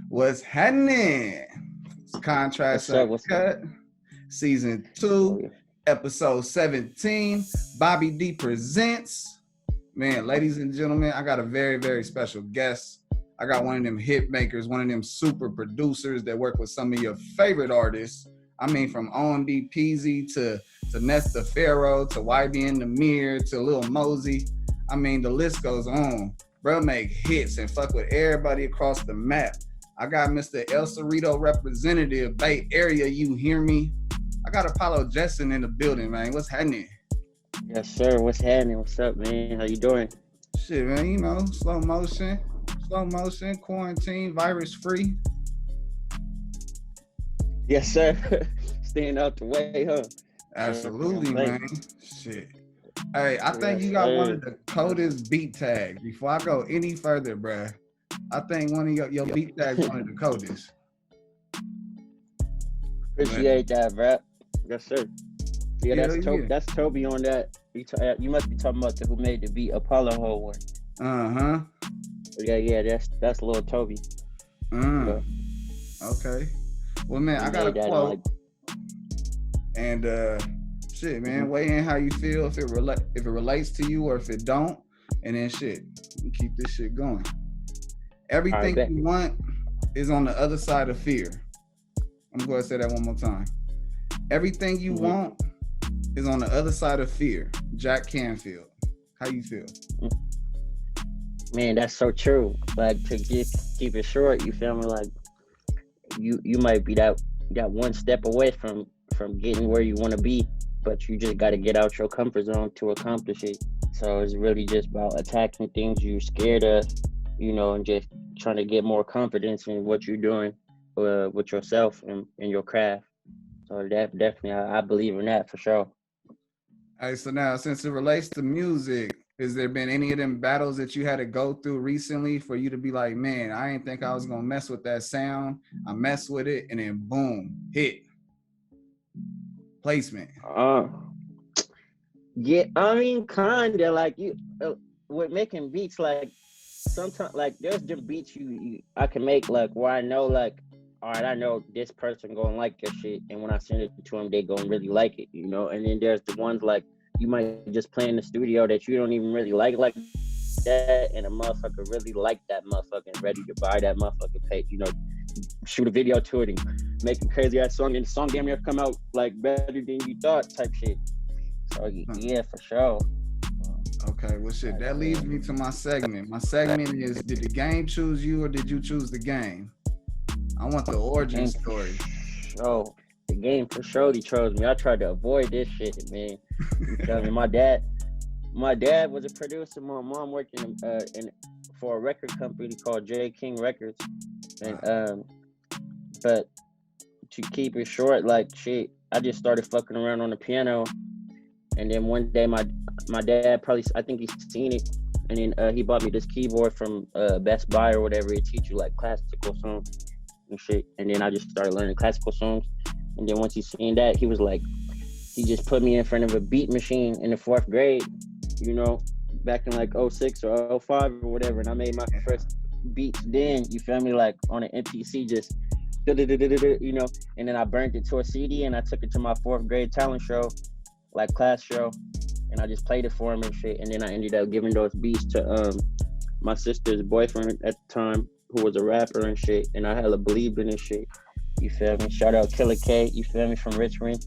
What's happening? It's Contrast Uncut, Season 2, Episode 17. Bobby D presents. Man, ladies and gentlemen, I got a very, very special guest. I got one of them hit makers, one of them super producers that work with some of your favorite artists. I mean, from OMB Peezy to Nef The Pharaoh to Ybn Namir to Lil Mosey. I mean, the list goes on. Bro make hits and fuck with everybody across the map. I got Mr. El Cerrito representative, Bay Area, you hear me? I got Apollo Jetson in the building, man. What's happening? Yes, sir. What's happening? What's up, man? How you doing? Shit, man, you know, slow motion, quarantine, virus free. Yes, sir. Staying out the way, huh? Absolutely, man. Shit. Hey, I think you got one of the coldest beat tags. Before I go any further, bruh, I think one of your beat tags one of the coldest. Appreciate that, rap. Yes, sir. Yeah, that's Tobi on that. You must be talking about who made the beat Apollo whole one. Uh-huh. Yeah, that's Lil Tobi. Okay. Well, man, I got a quote. And shit, man, weigh in how you feel, if it relates to you or if it don't, and then shit, we keep this shit going. Everything you want is on the other side of fear. I'm going to say that one more time. Everything you want is on the other side of fear. Jack Canfield. How you feel? Man, that's so true. Like, to keep it short, you feel me? Like, you might be that one step away from getting where you want to be, but you just got to get out your comfort zone to accomplish it. So it's really just about attacking things you're scared of, you know, and just trying to get more confidence in what you're doing with yourself and your craft. So that definitely, I believe in that for sure. All right, so now, since it relates to music, has there been any of them battles that you had to go through recently for you to be like, man, I didn't think I was going to mess with that sound. I messed with it, and then boom, hit. Placement. Yeah, I mean, kinda like you with making beats. Like sometimes, like there's the beats I can make like where I know like, all right, I know this person gonna like your shit, and when I send it to them, they gonna really like it, you know. And then there's the ones like you might just play in the studio that you don't even really like that, and a motherfucker really like that motherfucker and ready to buy that motherfucker page, you know. Shoot a video to it and make a crazy ass song, and the song damn near come out like better than you thought type shit. So yeah, for sure. Okay, well shit, that leads me to my segment. My segment is, did the game choose you or did you choose the game? I want the origin story. Oh, the game for sure he chose me. I tried to avoid this shit, man. You tell me, my dad was a producer. My mom worked for a record company called J King Records. And but to keep it short, like shit, I just started fucking around on the piano, and then one day my dad probably, I think he's seen it, and then he bought me this keyboard from Best Buy or whatever. It teach you like classical songs and shit, and then I just started learning classical songs. And then once he seen that, he was like, he just put me in front of a beat machine in the 4th grade, you know, back in like 06 or 05 or whatever, and I made my first beats then, you feel me, like on an MPC, just you know, and then I burned it to a CD and I took it to my 4th grade talent show, like class show, and I just played it for him and shit. And then I ended up giving those beats to my sister's boyfriend at the time, who was a rapper and shit, and I hella believed in this shit, you feel me. Shout out Killer K, you feel me, from Richmond.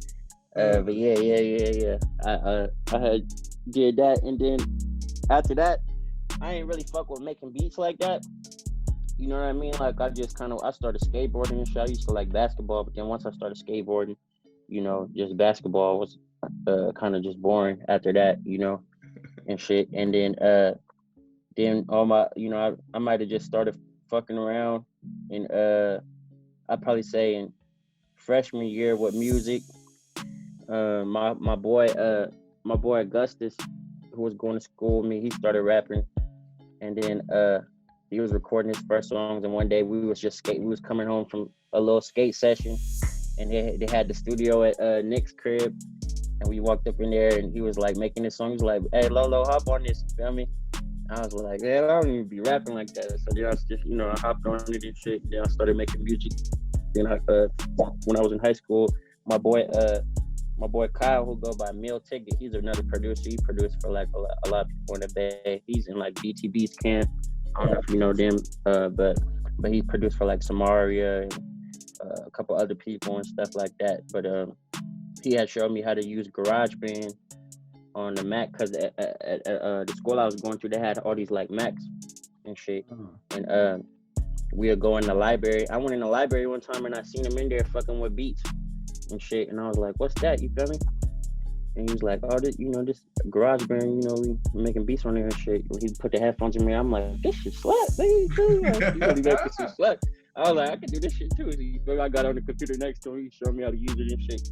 But yeah, I had did that, and then after that I ain't really fuck with making beats like that. You know what I mean? Like I just I started skateboarding and shit. I used to like basketball, but then once I started skateboarding, you know, just basketball was kind of just boring after that, you know, and shit. And then all my, you know, I might have just started fucking around, and I'd probably say in freshman year with music. My boy Augustus, who was going to school with me, he started rapping, and then he was recording his first songs. And one day we was coming home from a little skate session, and they had the studio at Nick's crib, and we walked up in there, and he was like making this song. He was like, "Hey Lolo, hop on this," you feel me? I was like, man, I don't even be rapping like that. So then I just, I hopped on it and shit. Then I started making music. Then when I was in high school, my boy Kyle, who go by Meal Ticket, he's another producer. He produced for like a lot of people in the Bay. He's in like BTB's camp. I don't know if you know them, but he produced for like Samaria and a couple other people and stuff like that. But he had showed me how to use GarageBand on the Mac, because at the school I was going to, they had all these like Macs and shit. And we would go in the library. I went in the library one time and I seen him in there fucking with beats and shit. And I was like, what's that? You feel me? And he was like, oh, this GarageBand, we making beats on there and shit. And he put the headphones in me. I'm like, this shit slap, baby. You really making some slap. I was like, I can do this shit too. So I got on the computer next to him. He showed me how to use it and shit.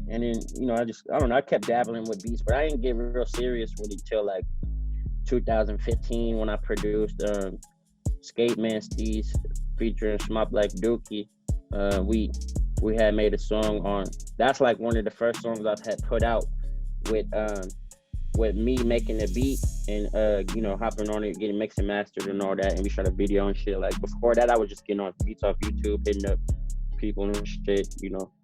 And then, I don't know, I kept dabbling with beats, but I didn't get real serious with it till like 2015 when I produced Skate Manstees featuring Schmop Like Dookie. We had made a song on, that's like one of the first songs I've had put out with me making the beat and hopping on it, getting mixed and mastered and all that, and we shot a video and shit. Like before that I was just getting on beats off YouTube, hitting up people and shit,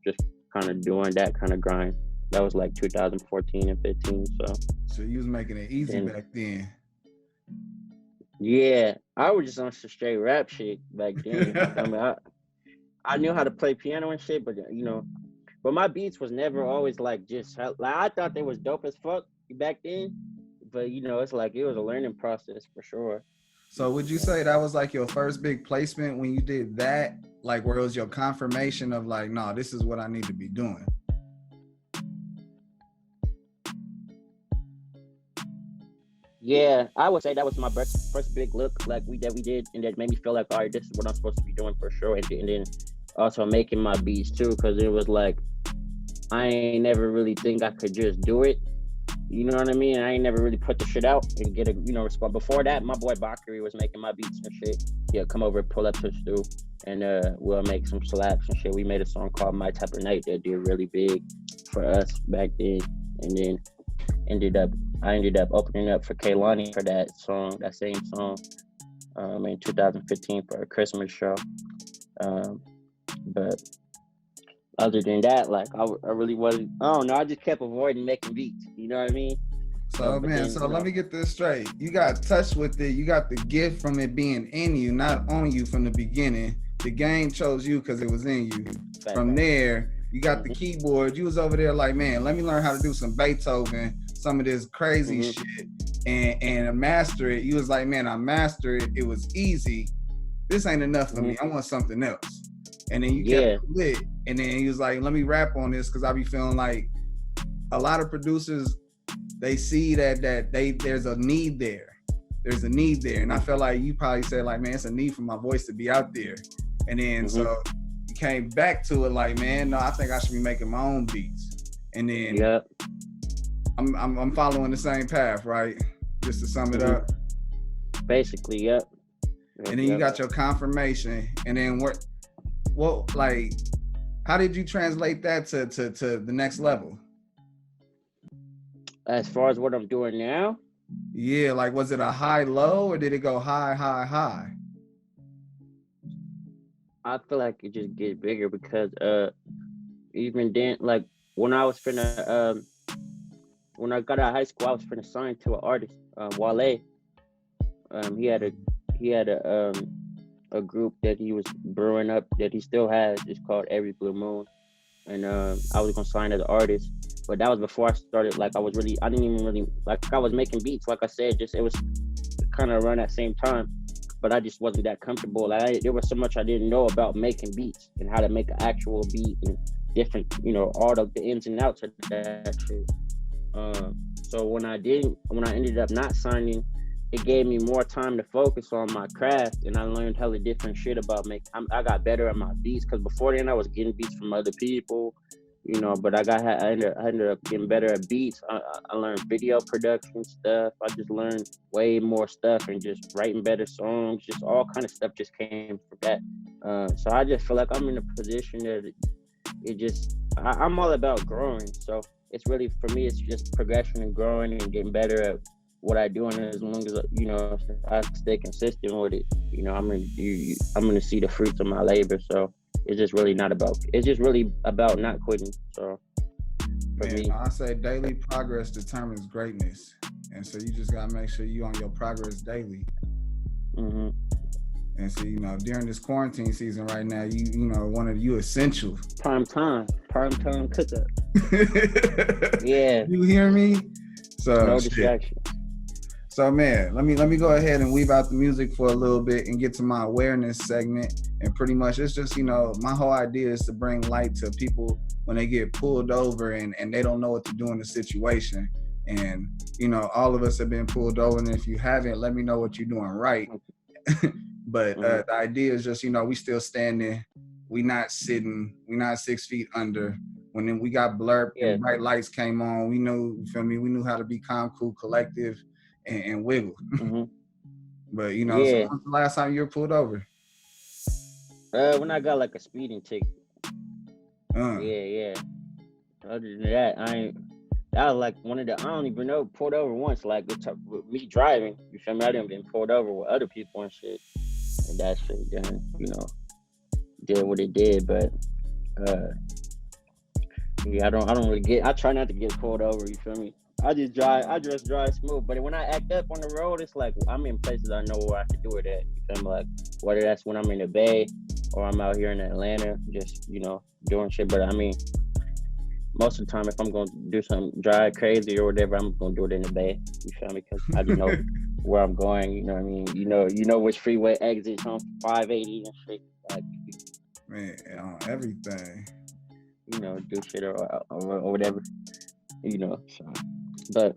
just kind of doing that kind of grind. That was like 2014 and 15. So you was making it easy back then. Yeah, I was just on some straight rap shit back then. I mean, I knew how to play piano and shit, but but my beats was never always like just like, I thought they was dope as fuck back then, but it's like it was a learning process for sure. So would you say that was like your first big placement when you did that? Like where it was your confirmation of like, no, this is what I need to be doing? Yeah, I would say that was my first big look like we did, and that made me feel like, all right, this is what I'm supposed to be doing for sure. And then also making my beats too, because it was like I ain't never really think I could just do it. You know what I mean? I ain't never really put the shit out and get a response. Before that, my boy Bakary was making my beats and shit. Yeah, come over, pull up to the stew, and we'll make some slaps and shit. We made a song called My Type of Night that did really big for us back then, and then I ended up opening up for Kaylani for that same song, in 2015 for a Christmas show. But other than that, like I really wasn't. I don't know. I just kept avoiding making beats. You know what I mean? So let me get this straight. You got touched with it. You got the gift from it being in you, not on you from the beginning. The game chose you because it was in you. From there, you got the keyboard. You was over there like, man, let me learn how to do some Beethoven, some of this crazy shit, and master it. You was like, man, I mastered it. It was easy. This ain't enough for me. I want something else. And then you kept lit. And then he was like, let me rap on this, because I be feeling like a lot of producers, they see that there's a need there. There's a need there. And I felt like you probably said like, man, it's a need for my voice to be out there. And then so you came back to it like, man, no, I think I should be making my own beats. And then I'm following the same path, right? Just to sum it up. Basically, yep. And then you got your confirmation. And then what like, how did you translate that to the next level? As far as what I'm doing now? Yeah, like was it a high low or did it go high, high, high? I feel like it just get bigger because even then, like when I was when I got out of high school, I was finna sign to an artist, Wale. He had a group that he was brewing up that he still has. It's called Every Blue Moon, and I was gonna sign as an artist, but that was before I started. Like I didn't even really like. I was making beats, like I said, just it was kind of around that same time, but I just wasn't that comfortable. Like there was so much I didn't know about making beats and how to make an actual beat and different, all of the ins and outs of that shit. So when I ended up not signing, it gave me more time to focus on my craft, and I learned hella different shit about I got better at my beats, because before then I was getting beats from other people, but I ended up getting better at beats. I learned video production stuff. I just learned way more stuff and just writing better songs, just all kind of stuff just came from that. So I just feel like I'm in a position that I'm all about growing. So it's really, for me, it's just progression and growing and getting better at what I do, and as long as I stay consistent with it, I'm gonna see the fruits of my labor. So it's just really about not quitting. So for me, I say daily progress determines greatness, and so you just gotta make sure you on your progress daily. Mm-hmm. And so during this quarantine season right now, one of you essential prime time cook up. Yeah, you hear me? So no distraction. So man, let me go ahead and weave out the music for a little bit and get to my awareness segment. And pretty much it's just, my whole idea is to bring light to people when they get pulled over and they don't know what to do in the situation. And, all of us have been pulled over, and if you haven't, let me know what you're doing right. But the idea is just, we still standing, we not sitting, we not 6 feet under. When then we got blurb and bright lights came on, we knew, you feel me? We knew how to be calm, cool, collective, and wiggle. Mm-hmm. But so when's the last time you were pulled over? When I got like a speeding ticket. Yeah. Other than that, that was like I don't even know, pulled over once, like with me driving. You feel me? I didn't been pulled over with other people and shit. And that shit done, did what it did. But I try not to get pulled over, you feel me? I just drive smooth. But when I act up on the road, it's like I'm in places I know where I can do it at. You feel me? Like whether that's when I'm in the Bay or I'm out here in Atlanta, just doing shit. But most of the time, if I'm gonna do something drive crazy or whatever, I'm gonna do it in the Bay. You feel me? Because I just know where I'm going. You know what I mean? You know which freeway exits on 580 and shit. Like, man, on everything. Do shit or whatever. So. But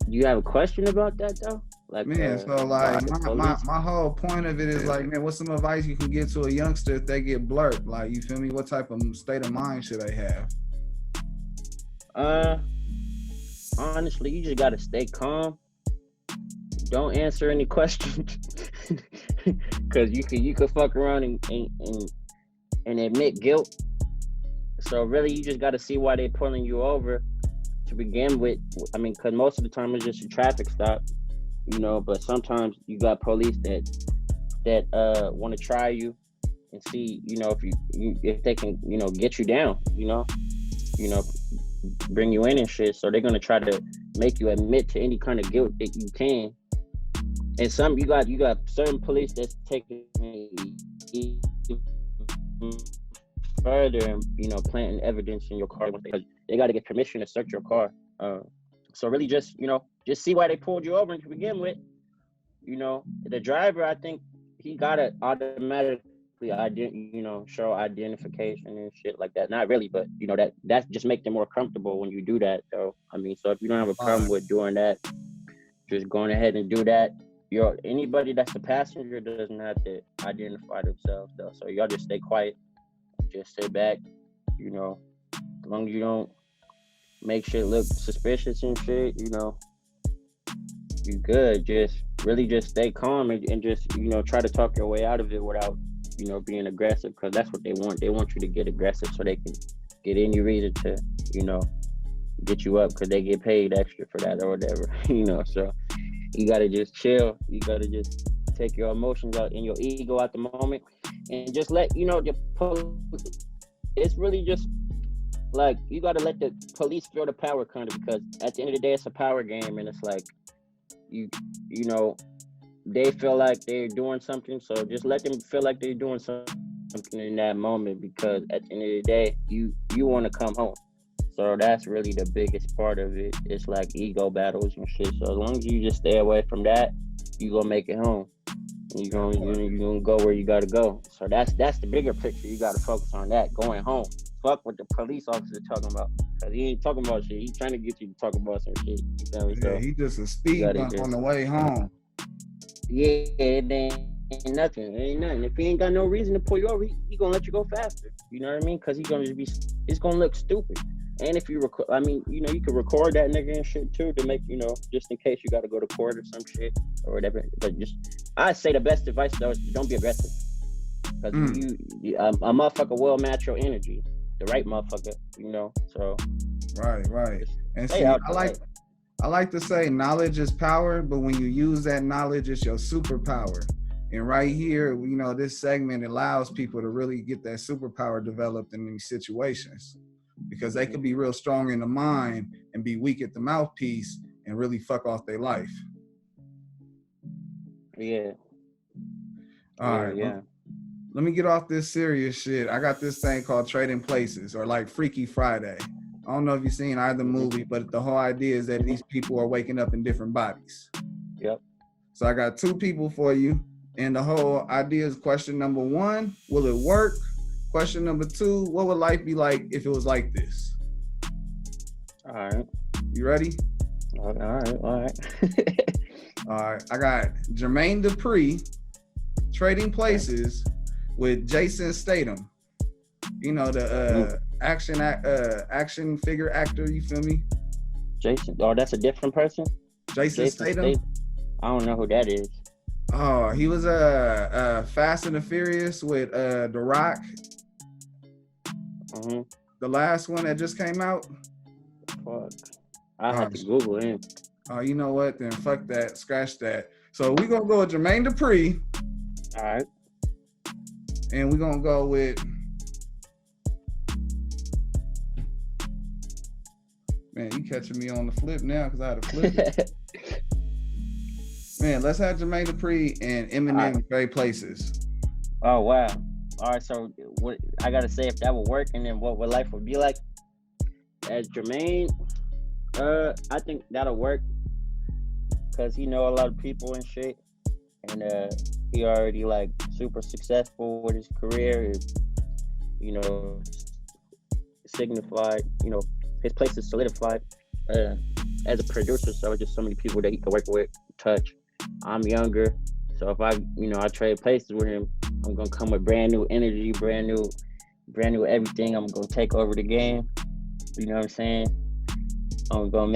you have a question about that though? Like, man, so like my whole point of it is like, man, what's some advice you can give to a youngster if they get blurred? Like, you feel me? What type of state of mind should they have? Honestly, you just gotta stay calm. Don't answer any questions, because you could fuck around and admit guilt. So really, you just gotta see why they're pulling you over to begin with. I mean, because most of the time it's just a traffic stop, but sometimes you got police that want to try you and see, if they can, get you down, bring you in and shit. So they're gonna try to make you admit to any kind of guilt that you can. And you got certain police that's taking it further and planting evidence in your car because they got to get permission to search your car. So really just see why they pulled you over to begin with. The driver, I think he got to automatically show identification and shit like that. Not really, but that just make them more comfortable when you do that. So I mean, so if you don't have a problem with doing that, just going ahead and do that. Anybody that's a passenger doesn't have to identify themselves though. So y'all just stay quiet. Just sit back, as long as you don't make shit look suspicious and shit, you good. Just stay calm and just, try to talk your way out of it without, being aggressive, because that's what they want. They want you to get aggressive so they can get any reason to, get you up because they get paid extra for that or whatever, So you got to just chill. You got to just take your emotions out and your ego out the moment and just let it's really just like you got to let the police feel the power kind of, because at the end of the day it's a power game, and it's like they feel like they're doing something, so just let them feel like they're doing something in that moment, because at the end of the day you want to come home. So that's really the biggest part of it. It's like ego battles and shit. So as long as you just stay away from that, you gonna make it home. You're gonna go where you gotta go. So that's the bigger picture. You gotta focus on that, going home. Fuck what the police officer talking about, because he ain't talking about shit. He's trying to get you to talk about some shit. You know what I'm saying? He just a speed bump on the way home. Yeah, it ain't nothing. It ain't nothing. If he ain't got no reason to pull you over, he gonna let you go faster. You know what I mean? Because it's gonna look stupid. And if you record, I mean, you can record that nigga and shit too to make, just in case you got to go to court or some shit or whatever. But I say the best advice though is don't be aggressive, because a motherfucker will match your energy, the right motherfucker, So right. And see, I I like to say knowledge is power, but when you use that knowledge, it's your superpower. And right here, you know, this segment allows people to really get that superpower developed in these situations, because they could be real strong in the mind and be weak at the mouthpiece and really fuck off their life. Yeah. All right. Yeah. Let me get off this serious shit. I got this thing called Trading Places, or like Freaky Friday. I don't know if you've seen either movie, but the whole idea is that these people are waking up in different bodies. Yep. So I got two people for you. And the whole idea is question number 1, will it work? Question number 2, what would life be like if it was like this? All right. You ready? All right. All right. I got Jermaine Dupri trading places with Jason Statham. You know, the action figure actor, you feel me? Jason. Oh, that's a different person? Jason Statham? I don't know who that is. Oh, he was Fast and the Furious with The Rock. Mm-hmm. The last one that just came out. Fuck. I have to Google him. Oh, you know what? Then fuck that. Scratch that. So we're gonna go with Jermaine Dupri. All right. And we're gonna go with, man, you catching me on the flip now because I had to flip it. Man, let's have Jermaine Dupri and Eminem trade places. Oh, wow. All right, so what I gotta say, if that would work, and then what life would be like as Jermaine, I think that'll work because he know a lot of people and shit, and he already like super successful with his career. You know, signified. You know, his place is solidified as a producer. So it's just so many people that he can work with, touch. I'm younger, so if I trade places with him, I'm gonna come with brand new energy, brand new everything. I'm gonna take over the game. You know what I'm saying? I'm gonna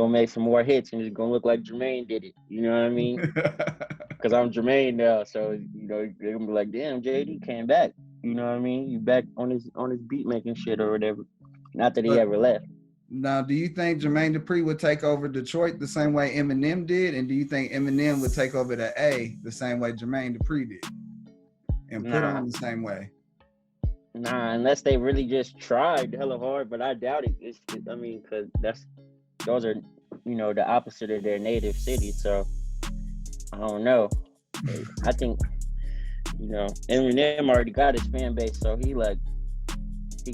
make some more hits, and it's gonna look like Jermaine did it. You know what I mean? Because I'm Jermaine now, so you know they're gonna be like, "Damn, JD came back." You know what I mean? You back on his beat making shit or whatever. Not that he ever left. Now, do you think Jermaine Dupri would take over Detroit the same way Eminem did? And do you think Eminem would take over the A the same way Jermaine Dupri did? And put on the same way? Nah, unless they really just tried hella hard, but I doubt it. Because those are, you know, the opposite of their native city. So, I don't know. I think, you know, Eminem already got his fan base, so he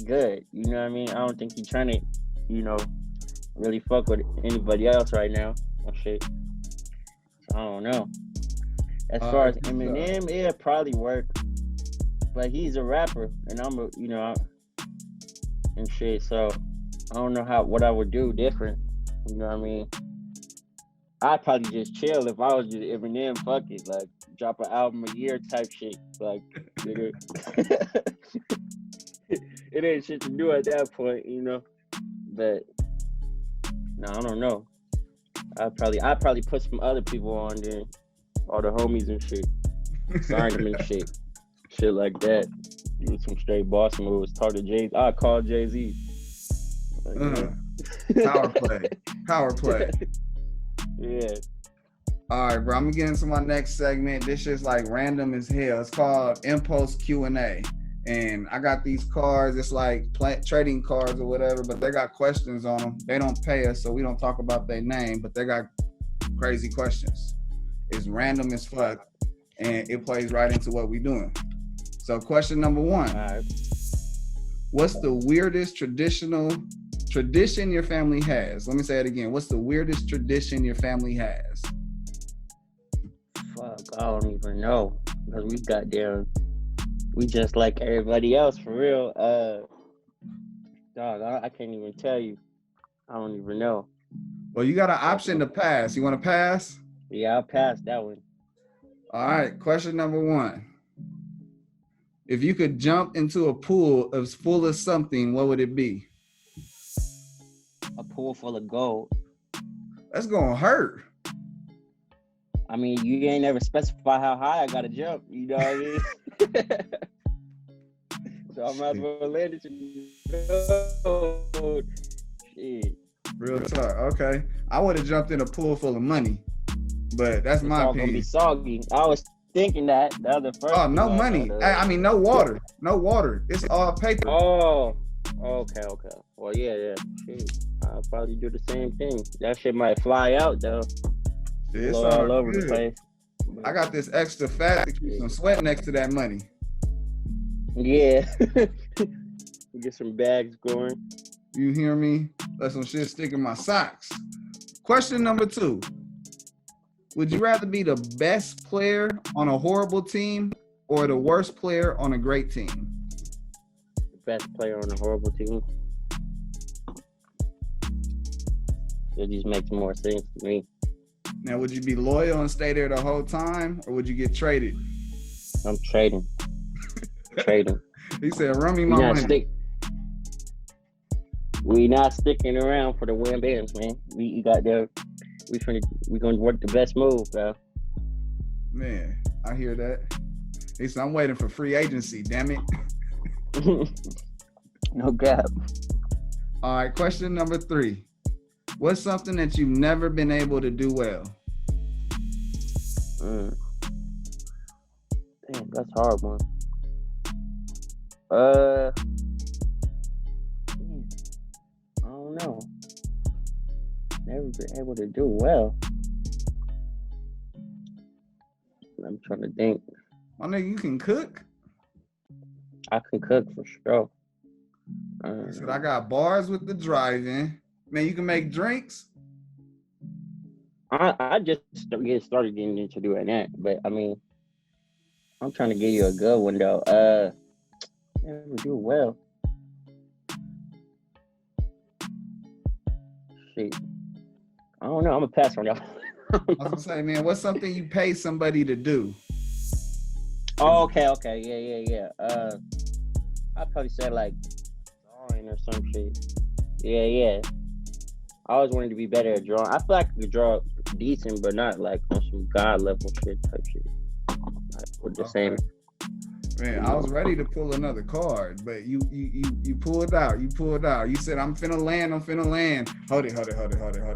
good. You know what I mean? I don't think he's trying to, you know, really fuck with anybody else right now or shit. So I don't know. As far as Eminem, it'll probably work. But he's a rapper and I'm a, you know, and shit. So I don't know what I would do different. You know what I mean? I'd probably just chill if I was just Eminem, fuck it. Like drop an album a year type shit. Like, nigga. It ain't shit to do at that point, you know. But no, I don't know. I'd probably put some other people on there, all the homies and shit, sign them and shit like that. Do some straight boss moves. Talk to Jay. I call Jay-Z. Like, Power play. Yeah. All right, bro. I'm gonna get into my next segment. This shit's like random as hell. It's called Impulse Q&A. And I got these cards, it's like trading cards or whatever, but they got questions on them. They don't pay us, so we don't talk about their name, but they got crazy questions. It's random as fuck, and it plays right into what we doing. So question number 1. All right. What's the weirdest tradition your family has? Let me say it again. What's the weirdest tradition your family has? Fuck, I don't even know. Because we just like everybody else, for real. Dog, I can't even tell you. I don't even know. Well, you got an option to pass. You want to pass? Yeah, I'll pass that one. All right, question number 1. If you could jump into a pool full of something, what would it be? A pool full of gold. That's gonna hurt. I mean, you ain't never specify how high I gotta jump. You know what I mean? So I might as well land it. Shit. Real talk. Okay. I would have jumped in a pool full of money, but that's my opinion. It's all gonna be soggy. I was thinking that the other first. Oh, no money. I mean, no water. No water. It's all paper. Oh, okay. Well, yeah. Shit. I'll probably do the same thing. That shit might fly out though. It's all over the place. I got this extra fat to keep some sweat next to that money. Yeah. Get some bags going. You hear me? Let some shit stick in my socks. Question number 2. Would you rather be the best player on a horrible team or the worst player on a great team? The best player on a horrible team. It just makes more sense to me. Now, would you be loyal and stay there the whole time, or would you get traded? I'm trading. He said, "Run me my money." We not sticking around for the win bands, man. We got there. We gonna work the best move, bro. Man, I hear that. He said, "I'm waiting for free agency. Damn it." No gap. All right, question number 3. What's something that you've never been able to do well? Damn, that's a hard one. I don't know. Never been able to do well. I'm trying to think. I know you can cook. I can cook for sure. He said, I got bars with the driving. Man, you can make drinks. I just started getting into doing that, but I mean, I'm trying to give you a good one though. Never do well. Shit, I don't know. I'm gonna pass on y'all. I was gonna say, man, what's something you pay somebody to do? Oh, okay, yeah. I'd probably say like drawing or some shit. Yeah. I always wanted to be better at drawing. I feel like I could draw decent, but not like on some god level shit type shit. Like, with the same. Man, I was ready to pull another card, but you pulled out. You pulled out. You said, I'm finna land. Hold it.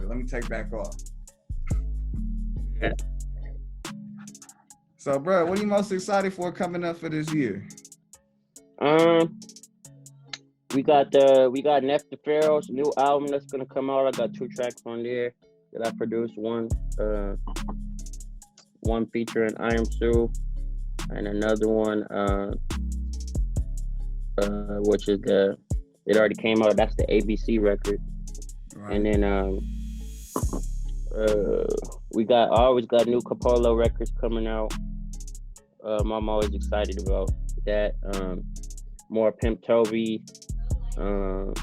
Let me take back off. Yeah. So, bro, what are you most excited for coming up for this year? We got Nef The Pharaoh's new album that's gonna come out. I got 2 tracks on there that I produced. One featuring Iamsu, and another one which is it already came out. That's the ABC record. Right. And then I always got new Apollo records coming out. I'm always excited about that. More Pimp Tobi. I'm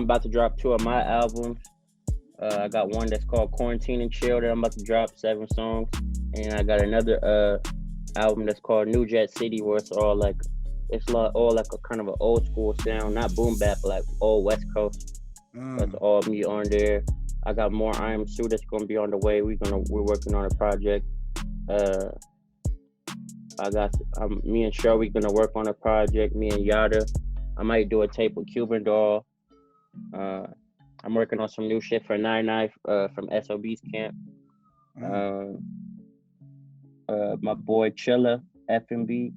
about to drop 2 of my albums. I got one that's called Quarantine and Chill that I'm about to drop 7 songs, and I got another album that's called New Jet City, where it's all like a kind of an old school sound, not boom bap, but like old West Coast. That's all me on there. I got more Iamsu that's gonna be on the way. We're working on a project. Me and Shelby gonna work on a project. Me and Yada. I might do a tape with Cuban Doll. I'm working on some new shit for Nine from SOB's camp. My boy Chilla FB.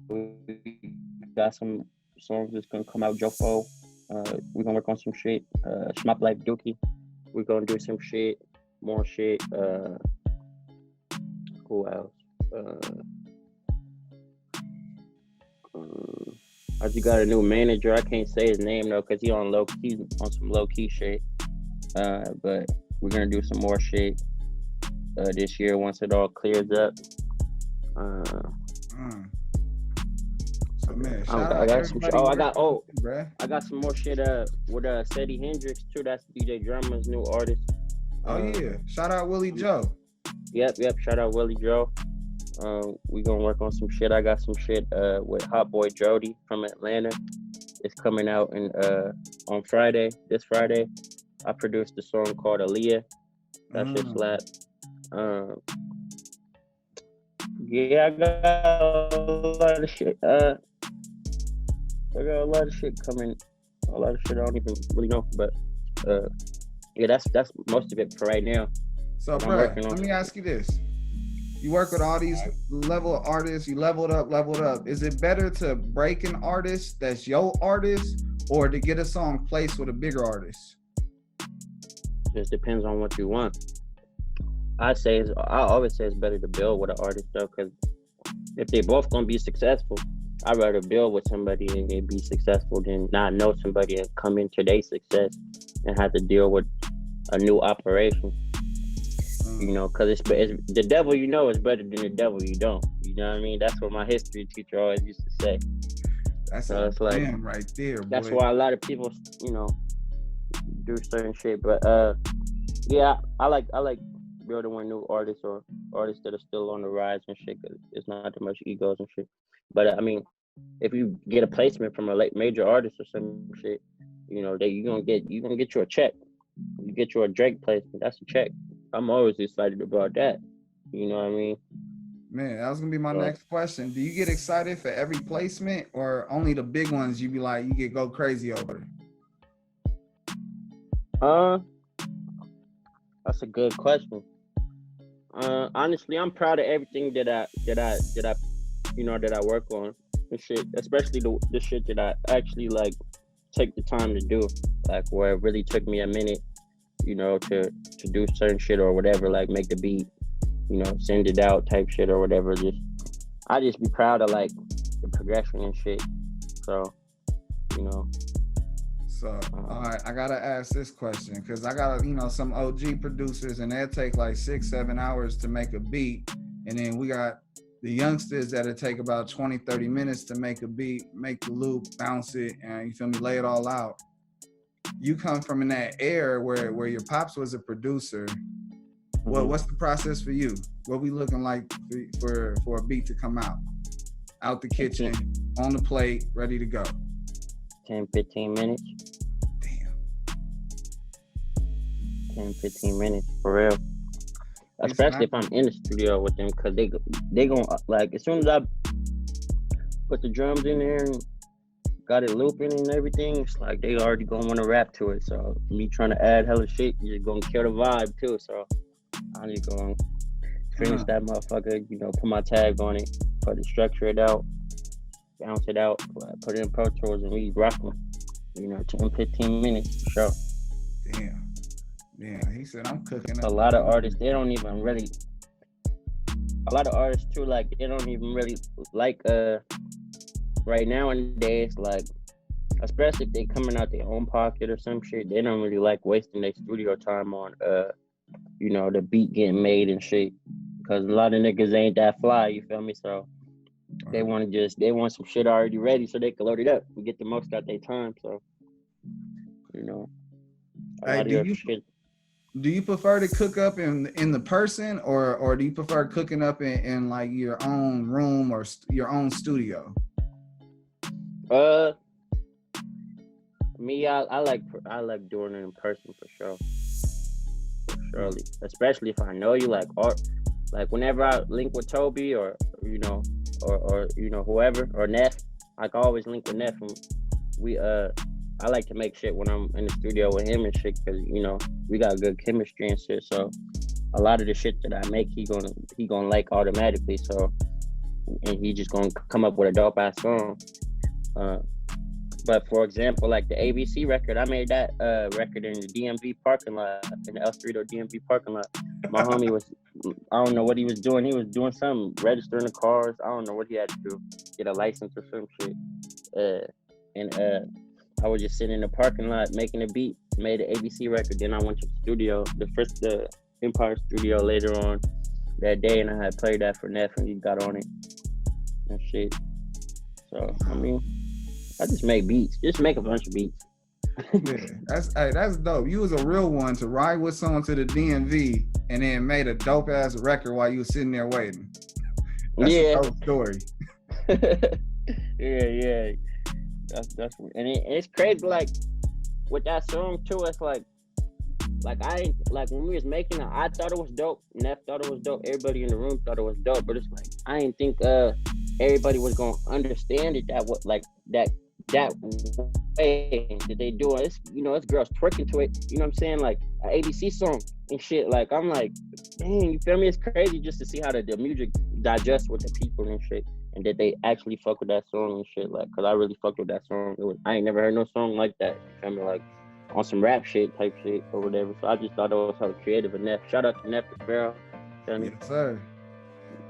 We got some songs that's gonna come out. Jofo. We're gonna work on some shit. Schmop Life Dookie. We're gonna do some shit. More shit. Who else? I just got a new manager. I can't say his name though, cause he on some low key shit. But we're gonna do some more shit this year once it all clears up. So man, I got some more shit with Sadie Hendrix too. That's DJ Drummer's new artist. Yeah, shout out Willie Joe. Yep, shout out Willie Joe. We gonna work on some shit. I got some shit with Hot Boy Jody from Atlanta. It's coming out on Friday. This Friday, I produced a song called Aaliyah. That shit slap. Yeah, I got a lot of shit. I got a lot of shit coming. A lot of shit I don't even really know, but yeah, that's most of it for right now. So, bro, let me ask you this: you work with all these level artists. You leveled up. Is it better to break an artist that's your artist, or to get a song placed with a bigger artist? Just depends on what you want. I always say it's better to build with an artist though, because if they both gonna be successful, I'd rather build with somebody and they be successful than not know somebody and come into their success and have to deal with a new operation. You know, because it's the devil you know is better than the devil you don't. You know what I mean? That's what my history teacher always used to say. That's so it's like right there. That's why a lot of people, you know, do certain shit. But yeah, I like building with new artists or artists that are still on the rise and shit, because it's not that much egos and shit. But I mean, if you get a placement from a major artist or some shit, you know, you gonna get you a check. You get you a Drake placement, that's a check. I'm always excited about that. You know what I mean? Man, that was gonna be my next question. Do you get excited for every placement, or only the big ones you be like, you get go crazy over? That's a good question. Honestly, I'm proud of everything that I you know, that I work on and shit, especially the shit that I actually like take the time to do, like where it really took me a minute, you know, to do certain shit or whatever, like make the beat, you know, send it out type shit or whatever. I just be proud of like the progression and shit. So, you know. So, all right, I gotta ask this question, because I got, you know, some OG producers and they'll take like 6-7 hours to make a beat, and then we got the youngsters that'll take about 20-30 minutes to make a beat, make the loop, bounce it, and you feel me, lay it all out. You come from in that era where your pops was a producer. What's the process for you? What we looking like for a beat to come out the kitchen, on the plate, ready to go? 10-15 minutes. Damn. 10-15 minutes for real. Especially if I'm in the studio with them, because they gonna, like, as soon as I put the drums in there and got it looping and everything, it's like they already gonna want to rap to it. So me trying to add hella shit, you're gonna kill the vibe too. So I'm just gonna finish that motherfucker, you know, put my tag on it, structure it out, bounce it out, put it in Pro Tools, and we rock them. You know, 10-15 minutes for sure. Damn. Yeah, he said I'm cooking up. A lot of artists, they don't even really. A lot of artists too, like they don't even really like right nowadays, like especially if they coming out their own pocket or some shit, they don't really like wasting their studio time on you know, the beat getting made and shit, because a lot of niggas ain't that fly, you feel me? So they want some shit already ready so they can load it up and get the most out their time. So, you know, do you prefer to cook up in the person, or do you prefer cooking up in like your own room or your own studio? Me, I like doing it in person for sure. Surely, especially if I know you, like whenever I link with Tobi or you know, or you know, whoever, or Nef, I can always link with Nef, and we I like to make shit when I'm in the studio with him and shit, because you know, we got good chemistry and shit. So a lot of the shit that I make, he gonna like automatically. So, and he just gonna come up with a dope ass song. But for example, like the ABC record, I made that record in the DMV parking lot, in the El Cerrito DMV parking lot. My homie was, I don't know what he was doing. He was doing something, registering the cars. I don't know what he had to do, get a license or some shit. And I was just sitting in the parking lot making a beat, made an ABC record. Then I went to the studio, the Empire studio later on that day, and I had played that for Nef, and he got on it and shit. So, I mean, I just make beats. Just make a bunch of beats. Yeah, that's dope. You was a real one to ride with someone to the DMV and then made a dope ass record while you was sitting there waiting. That's a dope story. Yeah. That's and it's crazy. Like with that song too, it's like I like when we was making it, I thought it was dope. Nef thought it was dope. Everybody in the room thought it was dope. But it's like I didn't think everybody was gonna understand it that that way that they do it. It's, you know, it's girls twerking to it. You know what I'm saying? Like an ABC song and shit. Like I'm like, dang, you feel me? It's crazy just to see how the music digests with the people and shit, and that they actually fuck with that song and shit. Like, cause I really fucked with that song. I ain't never heard no song like that. You feel me? Like on some rap shit type shit or whatever. So I just thought it was so creative and Nef. Shout out to Nef The Pharaoh. Yes, sir.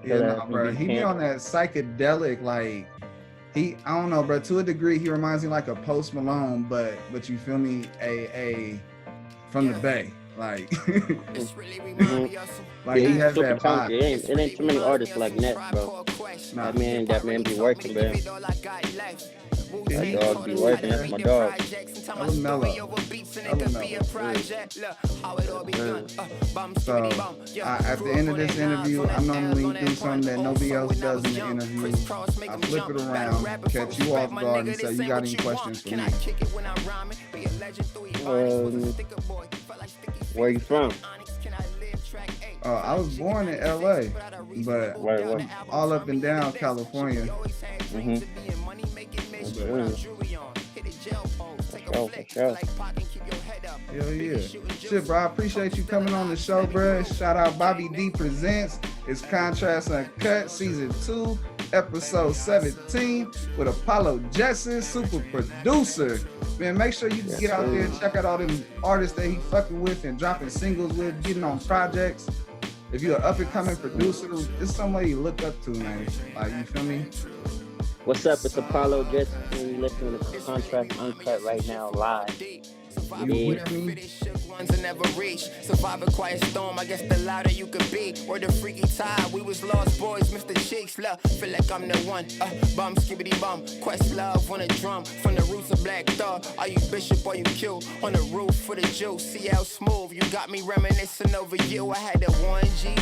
Yeah, no, bro. He be on that psychedelic, like I don't know, bro. To a degree, he reminds me like a Post Malone, but you feel me? A from the Bay, like. Like he has that vibe. It ain't too many artists like Nef, bro. Nah. That man be working, bro. That dog be working. That's my dog. Hella mellow. So at the end of this interview, I normally do something that nobody else does in the interview. I flip it around, catch you off guard, and say, "You got any questions for me?" Where you from? I was born in LA, but I'm all up and down California. Mm-hmm. For sure. Hell yeah. Shit, bro, I appreciate you coming on the show, bro. Shout out Bobby D Presents. It's Contrast Uncut, Season 2, Episode 17 with Apollo Jetson, super producer. Man, make sure you get out there and check out all them artists that he fucking with and dropping singles with, getting on projects. If you're an up-and-coming producer, it's somebody you look up to, man. Like, you feel me? What's up? It's Apollo Jetson. You're listening to Contrast Uncut right now, live. You with me? Never reach. Survive a quiet storm. I guess the louder you could be. Or the freaky tide. We was lost boys, Mr. Cheeks. Love, feel like I'm the one. Bum, skibbity bum. Quest love on a drum. From the roots of Black Thought. Are you Bishop or you Q? On the roof for the juice. See how smooth. You got me reminiscing over you. I had a 1G.